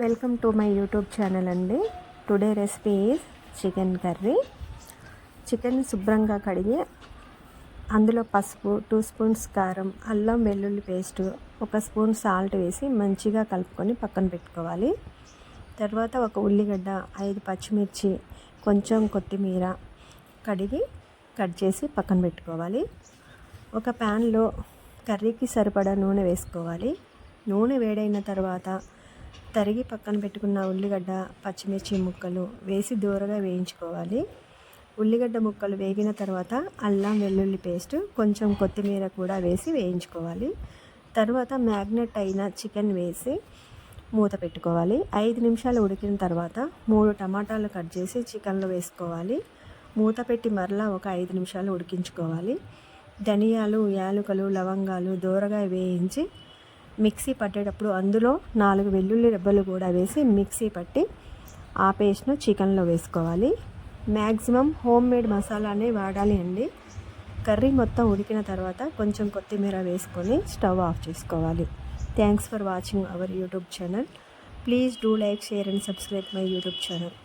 Welcome to my YouTube channel అండి. Today recipe is chicken curry. Chicken శుభ్రంగా కడిగి అందులో పసుపు, 2 స్పూన్స్ కారం, అల్లం వెల్లుల్లి పేస్టు, 1 స్పూన్ సాల్ట్ వేసి మంచిగా కలుపుకొని పక్కన పెట్టుకోవాలి. తర్వాత ఒక ఉల్లిగడ్డ, 5 పచ్చిమిర్చి, కొంచెం కొత్తిమీర కడిగి కట్ చేసి పక్కన పెట్టుకోవాలి. ఒక ప్యాన్లో కర్రీకి సరిపడా నూనె వేసుకోవాలి. నూనె వేడైన తర్వాత తరిగి పక్కన పెట్టుకున్న ఉల్లిగడ్డ, పచ్చిమిర్చి ముక్కలు వేసి దూరగా వేయించుకోవాలి. ఉల్లిగడ్డ ముక్కలు వేగిన తర్వాత అల్లం వెల్లుల్లి పేస్ట్, కొంచెం కొత్తిమీర కూడా వేసి వేయించుకోవాలి. తర్వాత మ్యాగ్నెట్ అయిన చికెన్ వేసి మూత పెట్టుకోవాలి. 5 నిమిషాలు ఉడికిన తర్వాత 3 టమాటాలు కట్ చేసి చికెన్లో వేసుకోవాలి. మూత పెట్టి మరలా ఒక 5 నిమిషాలు ఉడికించుకోవాలి. ధనియాలు, యాలకులు, లవంగాలు దూరగా వేయించి మిక్సీ పట్టేటప్పుడు అందులో 4 వెల్లుల్లి రెబ్బలు కూడా వేసి మిక్సీ పట్టి ఆ పేస్ట్ను చికెన్లో వేసుకోవాలి. మ్యాక్సిమం హోమ్ మేడ్ మసాలానే వాడాలి అండి. కర్రీ మొత్తం ఉడికిన తర్వాత కొంచెం కొత్తిమీర వేసుకొని స్టవ్ ఆఫ్ చేసుకోవాలి. Thanks for watching our YouTube channel. Please do like, share and subscribe my YouTube channel.